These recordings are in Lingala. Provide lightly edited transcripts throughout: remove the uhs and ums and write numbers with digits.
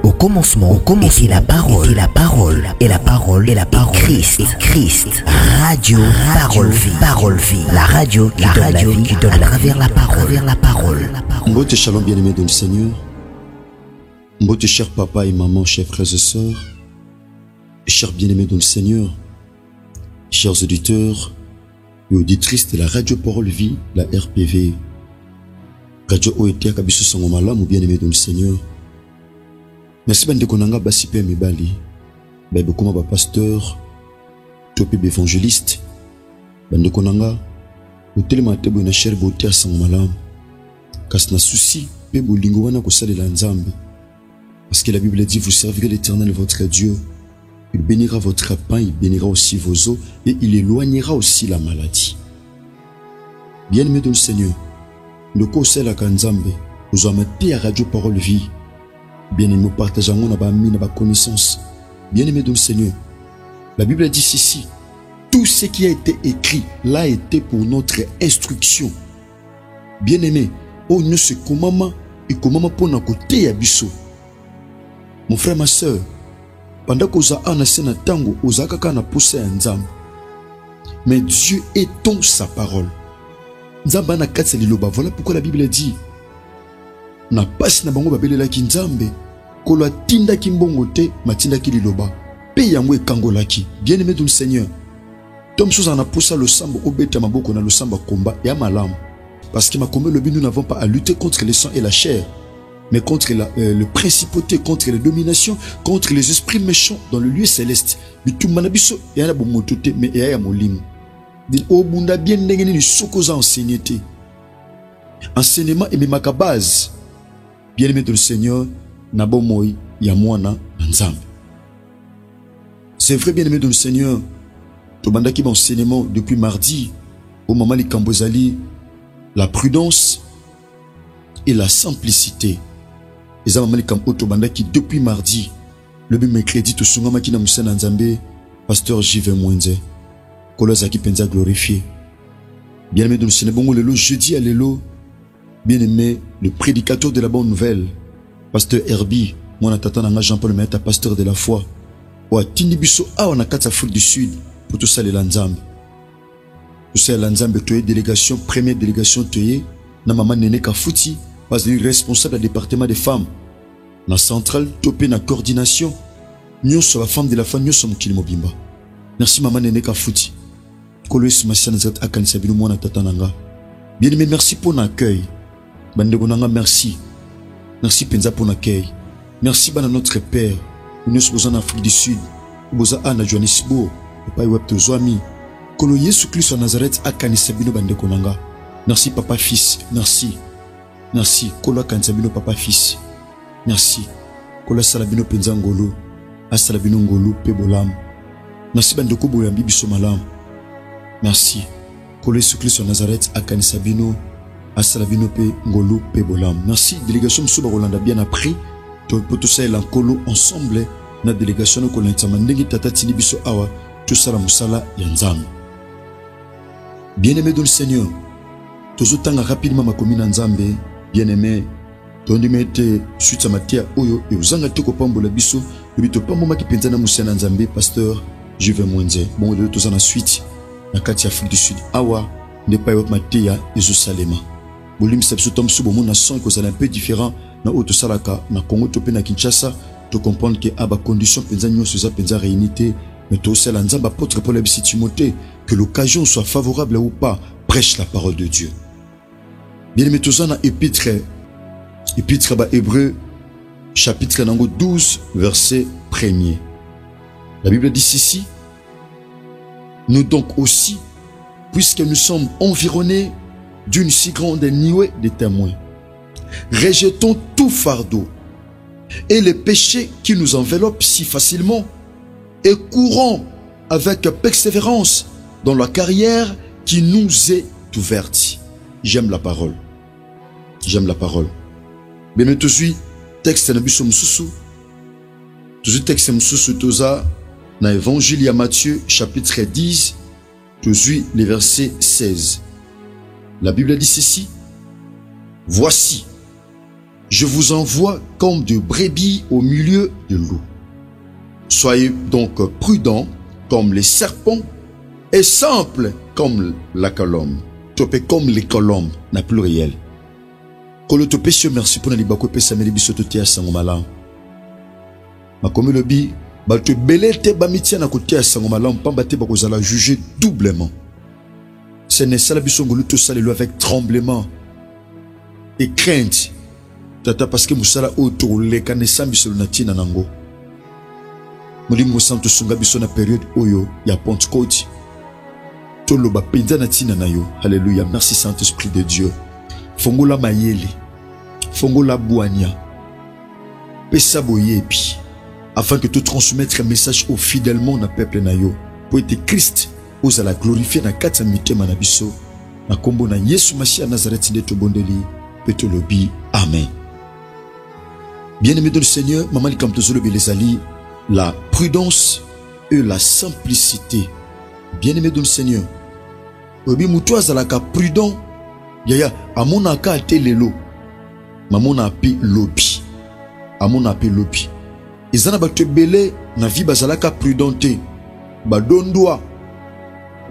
Au commencement était la parole, et la parole, et la parole, et la parole, Christ. Radio, parole vie, la radio qui donne à travers la parole. Mbote shalom bien-aimés dans le Seigneur. Mbote chers papa et maman, chers frères et sœurs, chers bien-aimés dans le Seigneur, chers auditeurs et auditrices de la radio Parole Vie, la RPV, radio OET Kabiso Sangomalam ou bien-aimés dans le Seigneur. Merci bande konanga basipe mibali, bebe koma ba pasteur, topi évangéliste, bande konanga, hôtel matebo na cher boter Sangomalam, kas na souci pe bolingo wana ko salela nzambe. Parce que la Bible dit, vous servirez l'Éternel votre Dieu, il bénira votre pain, il bénira aussi vos os et il éloignera aussi la maladie. Bien-aimé dans le Seigneur, le conseil à Kanzambe, vous avez à Radio Parole Vie. Bien-aimé, nous partageons nos connaissances. Bien-aimé dans le Seigneur, la Bible dit ceci, tout ce qui a été écrit l'a été pour notre instruction. Bien-aimé, oh ne se comment et comment pour notre côté abisso. Mon frère, ma soeur, pendant que vous avez un tango, vous avez poussé un nzambe. Mais Dieu est ton sa parole. Nzamba na katsa liloba. Voilà pourquoi la Bible dit na pasi na bango babele la kinzambe kolo tinda kimbongo te matinda ki liloba pe yango ekangola ki. Bien-aimé dans le Seigneur, tom chose en a poussé le sambo obeta maboko na le samba combat et à malam. Parce que ma combat le but, nous n'avons pas à lutter contre le sang et la chair, mais contre le principauté, contre les dominations, contre les esprits méchants dans le lieu céleste. Bitu manabiso ya na bomotote mais ya molim. Dit o bunda bien ndengeni ni sokoza enseigneté. Enseignement et même ma base. Bien-aimé de le Seigneur, na bomoy ya mwana nzambe. C'est vrai, bien-aimé de le Seigneur, to bandaki ba enseignement depuis mardi au moment li kambozali, la prudence et la simplicité. Les amamali kam otobanda qui depuis mardi, le mercredi to sungama ki na musana nzambe, pasteur J.V. Mwenze, koloza ki penza glorifié. Bien-aimé dans le Seigneur, bongo lelo jeudi à lelo, bien-aimé le prédicateur de la bonne nouvelle, pasteur Herbie, mon tata nanga Jean-Paul Maître, pasteur de la foi, ou tindi biso a on a quatre Afrique du Sud pour tout ça les lanzambe. Tout ça lanzambe toye délégation, première délégation toye, na maman nene kafuti, parce que responsable du département des femmes. Na centrale, topé na coordination. Nous sommes la femme de la femme, nous sommes Kilimo Bimba. Merci maman Nene Kafuti. Kolois Masian Zat Akan Sabino Mwana Tatananga. Bien aimé, merci pour l'accueil. Bandegonanga, merci. Merci Penza pour l'accueil. Merci Bana notre Père. Nous sommes en Afrique du Sud. Nous sommes en Johannesburg. Papa Web Tozoami. Kolo Yesu Christ en Nazareth Akan Sabino Bandegonanga. Merci Papa Fils. Merci. Merci. Kola Kansabino Papa Fils. Merci. Kola Salabino Penzangolo. Asalabino Ngolo Pebolam. Merci Bandeko Boyambi Bisomalam. Merci. Kola Yesu-Christ en Nazareth Akani Sabino. Asalabino Pe Ngolo Pebolam. Merci. Délégation Msuba Rolanda bien appris. Tout ça est l'encolo ensemble. Na délégation Kola Ntamandengi Tata Tini Biso Awa. Tout ça la Moussala Yanzam. Bien-aimé dans le Seigneur. Tozotanga rapidement ma commune Nzambe. Bien-aimé, ton dimete suite à Matia Oyo et aux angatoko pambola biso, le bito pamoma qui penzana Moussana Nzambe, pasteur J.V. Mwenze. Bon, de tous en la suite, na kati Afrique du Sud. Awa, n'est pas eu Matia et Zosalema. Bolim sepsu tom subo mon son que c'est un peu différent, na Oto Salaka, na Congo topé na Kinshasa, te comprendre que aba condition penzanyo suza penza réunité, mais to sel Nzamba apôtre Paul Abisi Timothée, que l'occasion soit favorable ou pas, prêche la parole de Dieu. Bien-aimé, tous en épître à Hébreu, chapitre 12, verset 1er. La Bible dit ceci, nous donc aussi, puisque nous sommes environnés d'une si grande nuée de témoins, rejetons tout fardeau et les péchés qui nous enveloppent si facilement et courons avec persévérance dans la carrière qui nous est ouverte. J'aime la parole. J'aime la parole. Bien, mais tout de suite, texte na biso mususu. Tout de suite, texte mususu toza na évangile à Matthieu, chapitre 10, tout de suite, les versets 16. La Bible dit ceci. Voici, je vous envoie comme de brebis au milieu de loups. Soyez donc prudents comme les serpents et simples comme la colombe. Topé comme les colombes, na pluriel. Kolo topé sio merci pour na libako pe sameli biso totia sango malam. Makomi lobi ba te belé te ba mitia na kotia sango malam pamba te ba kozala juger doublement. Ce n'est ça la biso ngolu to salelo avec tremblement et crainte. Tata parce que musala oto le kanesa biso na tina nango. Molimo santo sunga biso na période oyo ya Pentecôte. Toloba penza na tina na yo. Alléluia. Merci Saint-Esprit de Dieu. Fongola mayele. Fongola boania. Pesa boyebi. Afin que tu transmettre un message au fidèlement na peuple na yo. Pour être Christ, osa la glorifier na katsa mitema na biso. Na kombo na Yesu Machia Nazareth de tobondeli. Petolobi. Amen. Bien-aimé dans le Seigneur, maman likamtozolo belezali, la prudence et la simplicité. Bien-aimé dans le Seigneur. Obi mutu azalaka prudent. Yaya amona ka telelo. Mamona api lobi. Amona api lobi. Ezana bato belé na vie bazalaka prudente. Ba dondwa.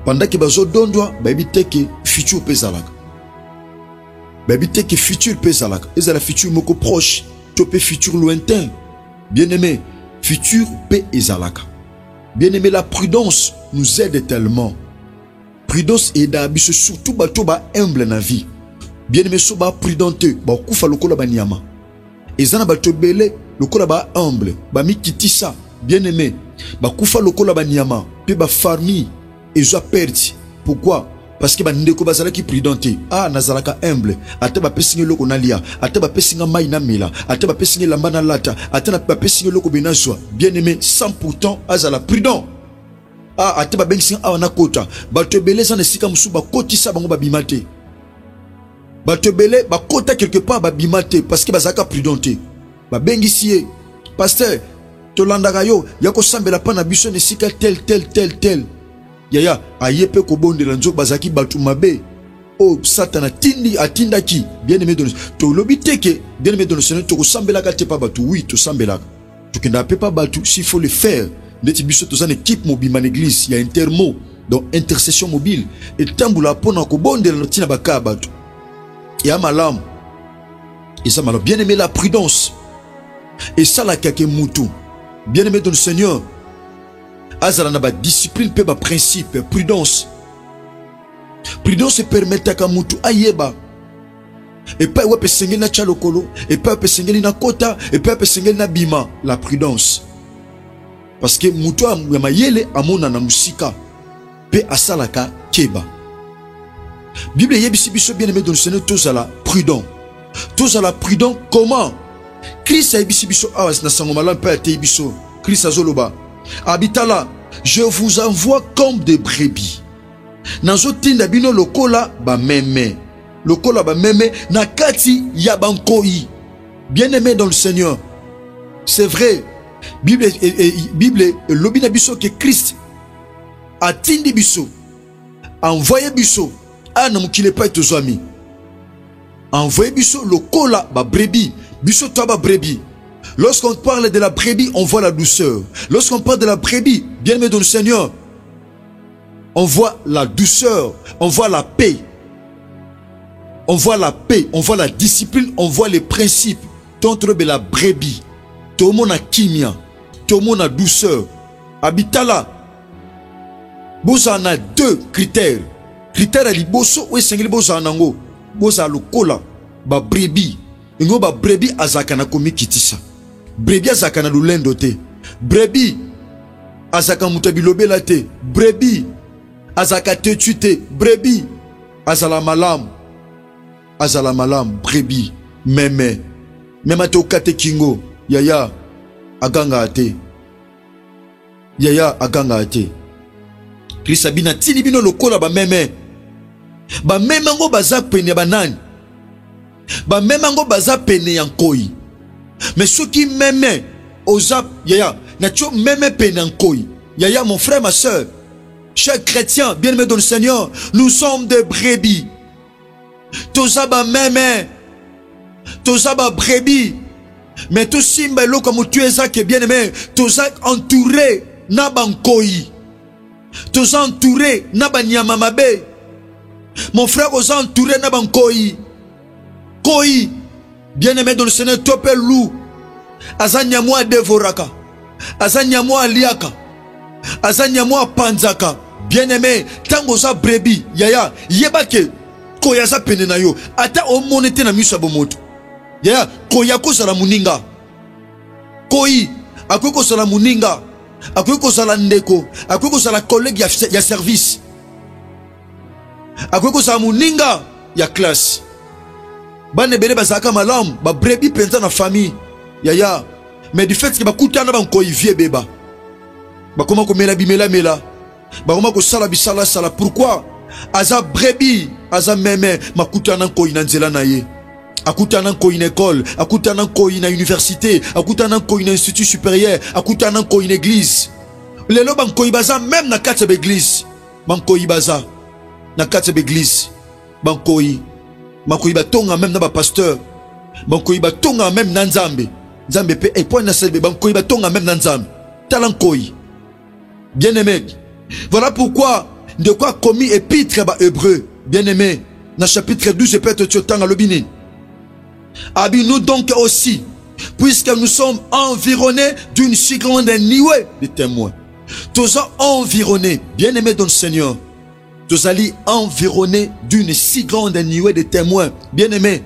Pendant que bazo dondwa, ba ebiteke futur pezalaka. Ba ebiteke futur pezalaka. Ezala futur moko proche, topé futur lointain. Bien-aimé, futur pe ezalaka. Bien-aimé, la prudence nous aide tellement. Prudence aide à biso surtout bato ba humble na vie. Bien-aimé, so ba prudente, ba kufa lokola ba nyama. Ezana bato belé lokola ba humble, ba mikitisa. Bien-aimé, ba kufa lokola ba nyama, pe ba farmi ezo perdi. Pourquoi? Parce que ba ndeko bazala ki prudente. Ah, nazalaka humble. Ate ba pesinge loko na lia, ate ba pesinga mai na mela, ate ba pesinge lamba na lata, ate na ba pesinge loko benazwa. Bien-aimé, sans pourtant azala prudent. Ah, ate ba bensinga awana kota. Ba te belé za nesika musu ba kotisa bango ba bimate. Ba te belé ba kota quelque part ba bimate parce que bazaka prudente. Ba bengisie. Pasteur, to landaka yo, yako sambela pa na biso nesika tel. Yaya, ayepe ko bonde la nzok bazaki batu mabe. Oh, satana tindi atindaki. Bien-aimé dans le to lobiteke, bien-aimé dans le Seigneur, to sambela ka te pa batu, oui, to sambela. To kenda pe pa batu, s'il faut le faire. Neti biso to zan équipe mobile man église, il y a intermo, donc intercession mobile. Et tambula pona ko bonde la tina baka batu. Et à malam. Et ça malam, bien-aimé la prudence. Et ça la kake mutu. Bien-aimé dans le Seigneur. Azala na ba discipline pe ba principe, prudence. Prudence permet à kamutu ayeba. Et pas ouais pesengeli na chalokolo, et pas pesengeli na kota, et pas pesengeli na bima, la prudence. Parce que mutu ya mayele amona na musika pe asalaka keba. Bible yebisi biso bien-aimé dans le Seigneur tozala prudent. Tozala prudent comment? Christ a yebisi biso awas na sango malam pe ate biso. Christ azoloba. Habitala, je vous envoie comme des brebis. Nazotinda bino lokola ba meme. Lokola ba meme na kati ya bankoi. Bien-aimé dans le Seigneur. C'est vrai. Bible lobina biso que Christ a tindi biso. Envoyé biso. Ah na mukile pa etozami. Envoyé biso lokola ba brebis. Biso to ba brebis. Lorsqu'on parle de la brebis, on voit la douceur. Lorsqu'on parle de la brebis, bien-aimé dans le Seigneur, on voit la douceur, on voit la paix. On voit la paix, on voit la discipline, on voit les principes. Contre la brebis, tout le monde a kimia, tout le monde a douceur. Habitala, boza na deux critères. Critère à liboso ou sengeli boza nango, boza lokola, ba brebis. Ingo ba brebis azakana komi kitisa. Brebis azakana lulendo te. Brebis azaka mutabilobela te. Brebis azaka tetu te. Brebis azala malam. Azala malam. Brebis meme. Meme te okate kingo. Yaya aganga ate. Yaya aganga ate. Krista bina tili bino lokola ba meme. Ba meme ngo baza pene banani. Ba meme ngo baza pene yankoi. Mais ceux qui m'aiment, osap, yaya, nacho m'aime penankoi. Yaya, mon frère, ma soeur, chers chrétiens, bien-aimés dans le Seigneur, nous sommes des brebis. Tosaba m'aime. toza ba brebis. Mais tout simba lo comme tu es ça qui est bien aimé, toza entouré na bankoi. Toza entouré na banyama mabe. Mon frère oza entouré na bankoi. Koi, bien aimé dans le Seigneur, topé loup. Azanya moi devoraka. Azanya moi liaka. Azanya moi panzaka. Bien aimé, tango za brebis, yaya, yebake, koya za penena yo. Ata o monete na miso bomoto. Yaya, koya ko sala muninga. Koi, akoy ko sala muninga. Akoy ko sala ndeko. Akoy ko sala collègue ya service. Akoy ko sala muninga ya classe. Bane bene bazaka malam, ba brebis penza na famille. Yaya, mais du fait que ba kutana ba koyi vie beba. Ba comment ko mela mela. Ba comment ko sala bisala sala. Pourquoi? Aza brebis, aza meme makutana koyi na nzela na ye. Akutana koyi na école, akutana koyi na université, akutana koyi na institut supérieur, akutana koyi na église. Lelo ban koyi baza même na kati ba église. Ban koyi baza na kati ba église. Ban koyi makoyi batonga même na ba pasteur. Ban koyi batonga même na nzambe. Nzambe pe et point na selbe ban koyi batonga même na nzambe. Talan koyi. Bien aimé. Voilà pourquoi de quoi commis épître ba hébreu. Bien aimé. Dans chapitre 12 peut-être tu tanga lobini. Habille-nous donc aussi, puisque nous sommes environnés d'une si grande nuée de témoins. Tous environnés, bien aimés dans le Seigneur. Tous allés environnés d'une si grande nuée de témoins, bien aimés.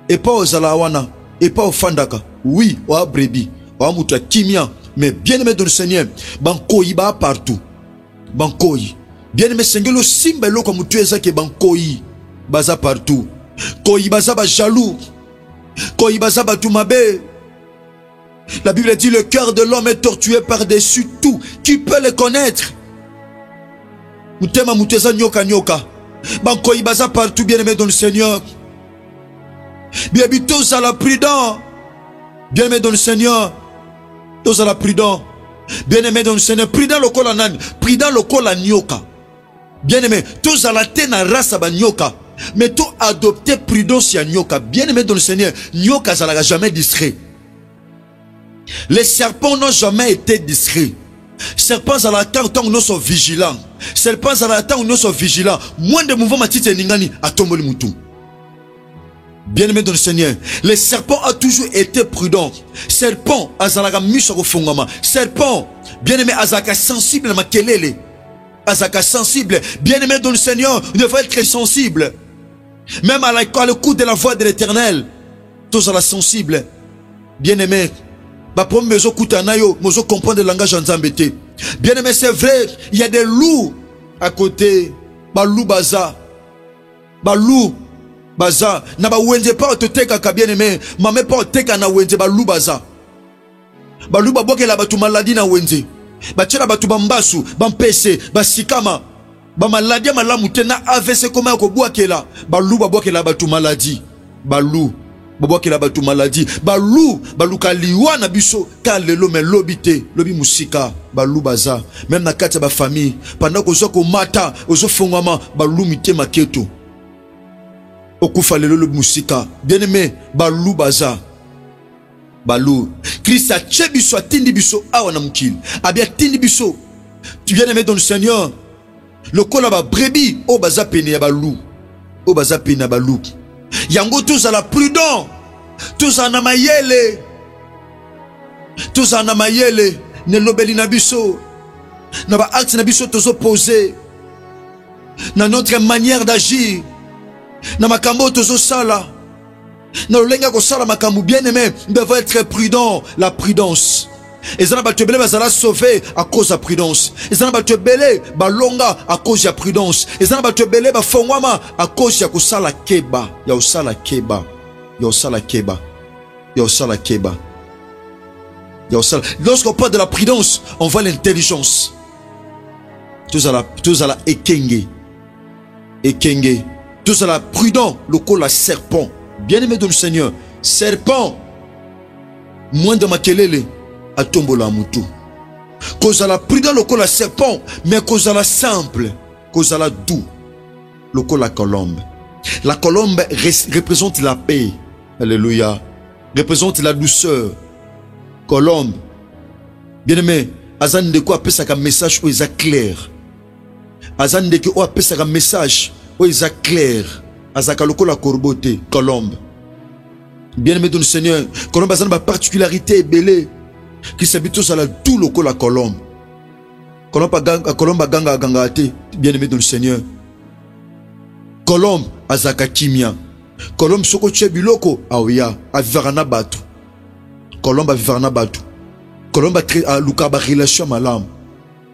Et pas aux alawana, et pas aux fandaka. Oui, aux brebis, aux mouta kimia, mais bien aimés dans le Seigneur. Bankoyi ba partout. Bankoyi. Bien aimé Seigneur, le simbelo comme tu es ça qui est bankoyi. Baza partout. Koyi baza ba jaloux. Koyibaza batumabe. La Bible dit le cœur de l'homme est tortué par-dessus tout. Qui peut le connaître? Mutema muteza nyoka nyoka. Ban koyibaza partout bien aimé dans le Seigneur. Bien tous à la prudent. Bien aimé dans le Seigneur. Tous à la prudent. Bien aimé dans le Seigneur. Prudent le col anan. Prudent le col à nyoka. Bien aimé. Tous à la tena race ba nyoka. Mais tout adopter prudence à nyoka. Bien aimé dans le Seigneur, nyoka ça n'a jamais distrait. Les serpents n'ont jamais été distraits. Serpents à la temps où nous sommes vigilants. Serpents à la temps où nous sommes vigilants. Moins de mouvements matite ningani à tomber le mouton. Bien aimé dans le Seigneur, les serpents ont toujours été prudents. Serpents azalaka misoko fongama. Serpents bien aimé azaka sensible ma kelele. Azaka sensible. Bien aimé dans le Seigneur, il devrait être très sensible. Même à le coup de la voix de l'Éternel, tous à la sensible. Bien aimé, pour me kutanayo, me comprendre le langage en zambete. Bien aimé, c'est vrai, il y a des loups à côté. Balou baza, balou baza. Na ba wenze pas te teka ka bien aimé, mame pas teka na wenze balou baza. Balou ba boke la batu maladie na wenze. Bachela batu bambasu, bampese, basikama. Ba maladie malamu tena AVC comme ko boakela balou ba boakela batu maladie balou ba boakela batu maladie balou baluka liwa na biso ka lelo me lobité lobi musika balou baza même na kati ba famille pendant ko zo ko mata ozo fongama balou mité maketo okufa lelo lobi musika bien aimé balou baza balou Christ a biso atindi biso awa na mukili abia tindi biso tu bien aimé dans le Seigneur. Le kola ba brebis o baza pene ya balou o baza pene ya balou yango tous à la prudent tous en amayele ne lobeli na biso na ba acte na biso tozo poser na notre manière d'agir na makambo tozo sala na lenga ko sala makambo bien aimé devrait être prudent. La prudence. Et ça n'a pas tué bazala sauvé à cause de la prudence. Et ça n'a pas tué belé balonga à cause de la prudence. Et ça n'a pas tué belé bafongwama à cause de la keba. Ya osala keba. Ya osala keba. Ya osala keba. Ya osala. Lorsqu'on parle de la prudence, on voit l'intelligence. Tous à la ekenge. Ekenge. Tous à la prudent, le col la serpent. Bien aimé de le Seigneur. Serpent. Moins de makelele. A tombola mutu. Cause à la prudent le col la serpent, mais cause à la simple, cause à la doux, le col la colombe. La colombe représente la paix. Alléluia. Représente la douceur. Colombe. Bien-aimé, azan de quoi appeler un message où il est clair. Azan de quoi appeler un message où il est clair. Azaka loko la corbote, Colombe. Bien-aimé de le Seigneur, Colombe a une particularité belée qui s'habite à la tout loko la Colombe. Colombe a ganga te, bien-aimé de le Seigneur. Colombe azaka kimia. Colombe soko tche biloko aoya a vivana batu. Colombe a vivana batu. Colombe a luka ba relation malam.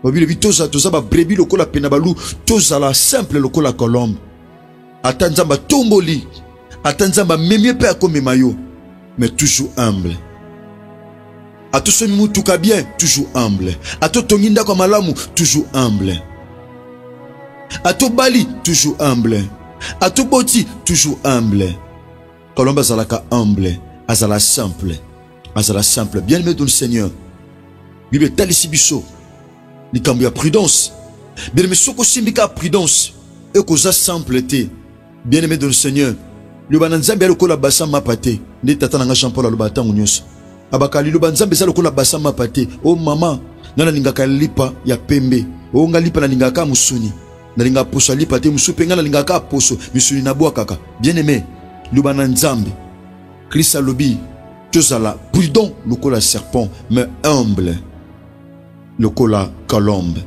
Babi le toza ba brebi loko la penabalu toza la simple loko la Colombe. Atanzamba tomboli. Atanzamba memie pe akome mayo. Mais toujours humble. A tout ce moutou ka bien, toujours humble. A tout tonginda kwa malamu, toujours humble. A tout bali, toujours humble. A tout boti, toujours humble. Colombe azalaka humble, azala simple. Azala simple. Bien aimé dans le Seigneur. Bible talisi biso. Ni kambi a prudence. Bien aimé soko simbika prudence. Et koza simpleté. Bien aimé dans le Seigneur. Le bananzambi alokola basa mapate. Ne tata nga Jean-Paul alobata ngonyos. Abakali le banzambi sa lokola basa mapate. Oh mama, nana lingaka lipa ya pembe. Oh nga lipa na lingaka musuni. Na linga poso lipa te musupe nga na lingaka poso musuni na boa kaka. Bien aimé, le bananzambi. Christ alobi, tozala prudent lokola serpent, mais humble lokola colombe.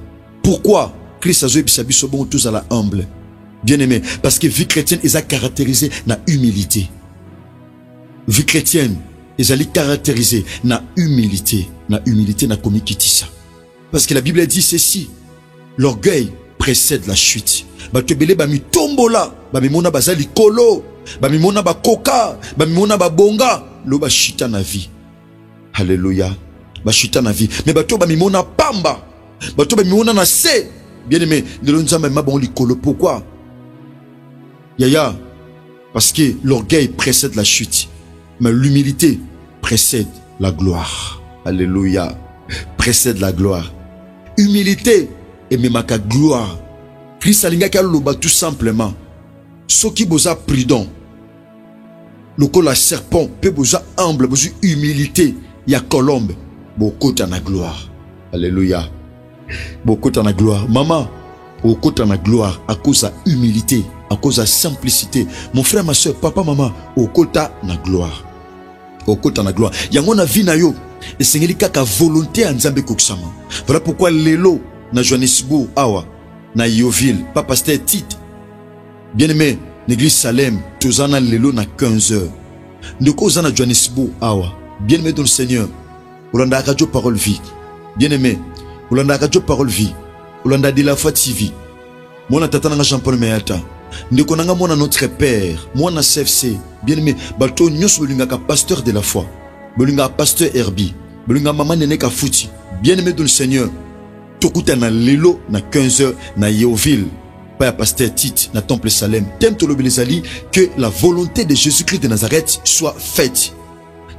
Pourquoi Christ a zoé biso bon tozala humble? Bien aimé, parce que vie chrétienne est caractérisée na humilité. Vie chrétienne est caractérisée na humilité. Na humilité na komikitisa. Parce que la Bible dit ceci. L'orgueil précède la chute. Batebele ba mi tombola, ba mi mona bazali kolo, ba mi mona ba koka, ba mi mona ba bonga, lo ba chita na vie. Alléluia. Ba chita na vie. Mais bato ba mi mona pamba. Bato ba mi mona na se. Bien aimé, de l'onzamba ma bon li kolo. Pourquoi? Yaya, parce que l'orgueil précède la chute, mais l'humilité précède la gloire. Alléluia. Précède la gloire. Humilité et même la gloire. Christ alinga kaloba tout simplement. Ce qui boza prudent. Le col la serpent peut boza humble, boza humilité. Il y a colombe. Beaucoup dans la gloire. Alléluia. Beaucoup dans la gloire. Maman, beaucoup dans la gloire à cause de humilité. À cause de la simplicité. Mon frère, ma soeur, papa, maman, au côté de la gloire. Au côté de la gloire. Il y a mon avis na yo. Et c'est une volonté à Nzambe Koksama. Voilà pourquoi l'élo na Johannesburg, awa, na Yoville, pas pasteur Tite. Bien aimé, l'église Salem, tous en a l'élo na 15 heures. De cause na Johannesburg, awa. Bien aimé dans le Seigneur. Olanda Radio Parole Vie. Bien aimé. Olanda Radio Parole Vie. Olanda de la foi TV. Mon tatana Jean-Paul Meyata. Ndeko nanga mona notre père, mona CFC, bien aimé, bato nyos bolinga ka pasteur de la foi, bolinga pasteur Herbie, bolinga maman nene ka fouti, bien aimé dans le Seigneur. Tokuta na lelo na 15h na Yoville, pas pasteur Tite na temple Salem. T'aimes to lobelezali que la volonté de Jésus-Christ de Nazareth soit faite.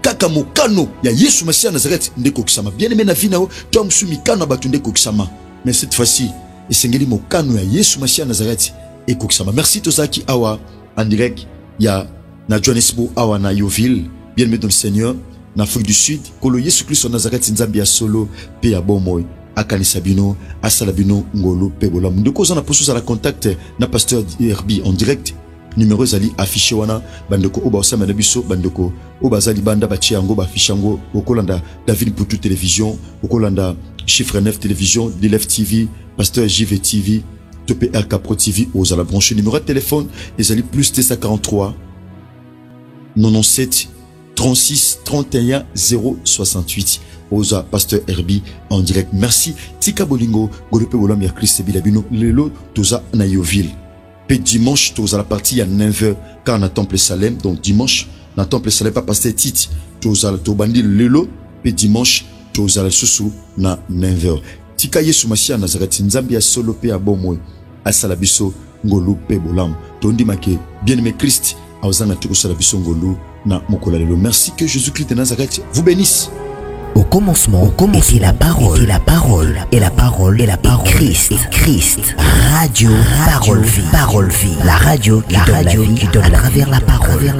Kaka mokano ya Yesu Messia Nazareth ndeko kisama. Bien aimé na vinao, tom sumikano batu ndeko kisama. Mais cette fois-ci, esengeli mokano ya Yesu Messia Nazareth. Merci Tozaki Awa en direct. Il y a na Johannesburg Awa na Yoville. Bien aimé dans le Seigneur. En Afrique du Sud. Kolo Yesu Christ en Nazareth Nzambia solo. Pe ya bomoy. Akani Sabino. Asalabino ngolo pe bola. De cause on a posé à la contact na pasteur Herbie en direct. Numéro zali affiché wana. Bandeko oba osama nabiso. Bandeko oba zali banda bachi ango ba affiché ango. Okolanda David Poutou télévision. Okolanda Chiffre 9 télévision. Dilef TV. Pasteur JV TV. TPR Capro TV aux à la branche numéro de téléphone les alliés plus T43 97 36 31 068 aux à Pasteur Herbie en direct. Merci Tika Bolingo Golope Bolam ya Christ Bilabino Lelo Toza na Yoville. Pe dimanche Toza la partie à 9h car na temple Salem, donc dimanche na temple Salem pas Pasteur Tite Toza la Tobandi Lelo pe dimanche Toza la Susu na 9h. Tika Yesu Messia Nazareth Nzambia solo pe abomoy asalabiso ngolu pe bolam tondi make bien aimé Christ aozana tuko salabiso ngolu na mokola lelo. Merci que Jésus-Christ de Nazareth vous bénisse. Au commencement était la parole, et la parole, et la parole, et la parole, Christ, Radio, parole vie, la radio qui donne à travers la parole,